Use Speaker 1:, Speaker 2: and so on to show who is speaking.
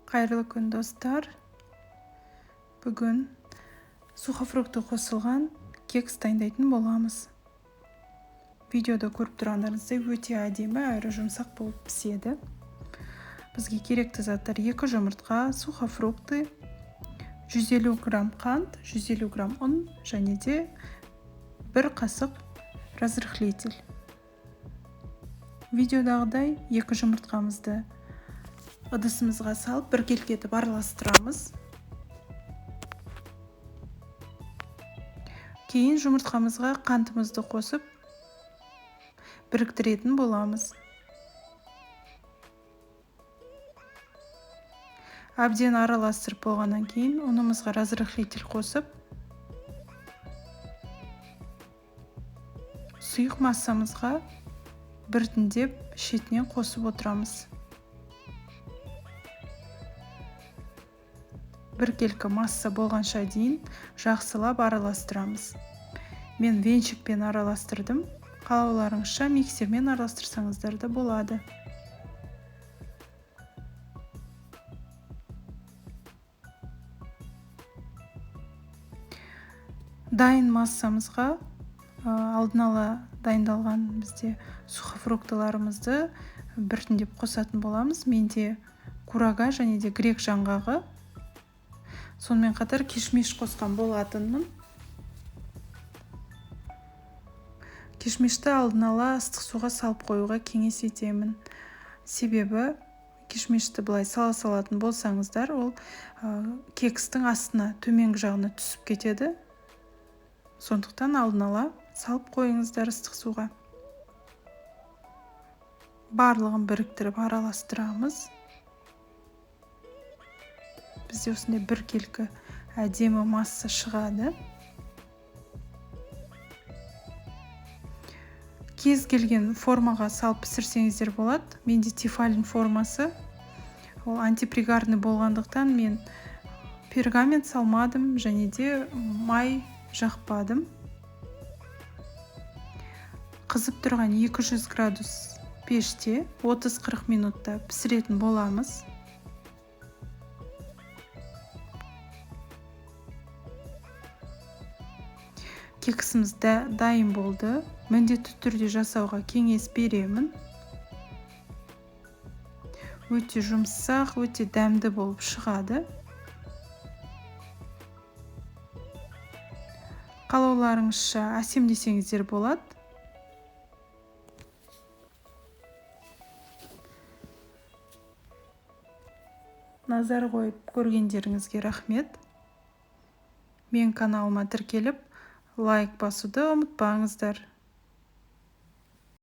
Speaker 1: Қайырлы күн достар. Бүгін сухофрукты қосылған кекс дайындайтын боламыз. Видеода көріп тұрғандарыңыздай өте әдемі әрі жұмсақ болып піседі. Бізге керекті заттар 2 жұмыртқа, сухофрукты, 150 грамм қант, 150 грамм ұн және де 1 қасық разрыхлитель. Видеодағыдай 2 жұмыртқамызды ыдысымызға салып біркелкі етіп араластырамыз. Кейін жұмыртқамызға қантымызды қосып біріктіретін боламыз. Әбден араластырып болғаннан кейін ұнымызға разрыхлитель қосып сұйық массамызға біртіндеп шетінен қосып отырамыз. Біркелкі масса болғанша дейін жақсылап араластырамыз. Мен венчикпен араластырдым. Қалауларыңызша миксермен араластырсаңыздар да болады. Дайын массамызға алдын ала дайындалған бізде сухофруктыларымызды біртіндеп қосатын боламыз. Менде курага және де грек жаңғағы, сонымен қатар кишмиш қосқан болатынмын. Кишмишті алдын ала ыстық суға салып қоюға кеңес етемін. Себебі кишмишті былай сала салатын болсаңыздар, ол кекстің астына, төменгі жағына түсіп кетеді. Сондықтан алдын ала салып қойыңыздар ыстық суға. Барлығын біріктіріп араластырамыз. Бізде осындай біркелкі әдемі масса шығады. Кез келген формаға салып пісірсеңіздер болады. Менде тефалин формасы. Ол антипригарный болғандықтан мен пергамент салмадым және де май жақпадым. Қызып тұрған 200 градус пеште 30-40 минутта пісіретін боламыз. Кексіміз дайын болды. Міндетті түрде жасауға кеңес беремін. Өте жұмсақ, өте дәмді болып шығады. Қалауларыңызша әсемдесеңіздер болады. Назар қойып көргендеріңізге рахмет. Мен каналыма тіркеліп, лайк басуды ұмытпаңыздар.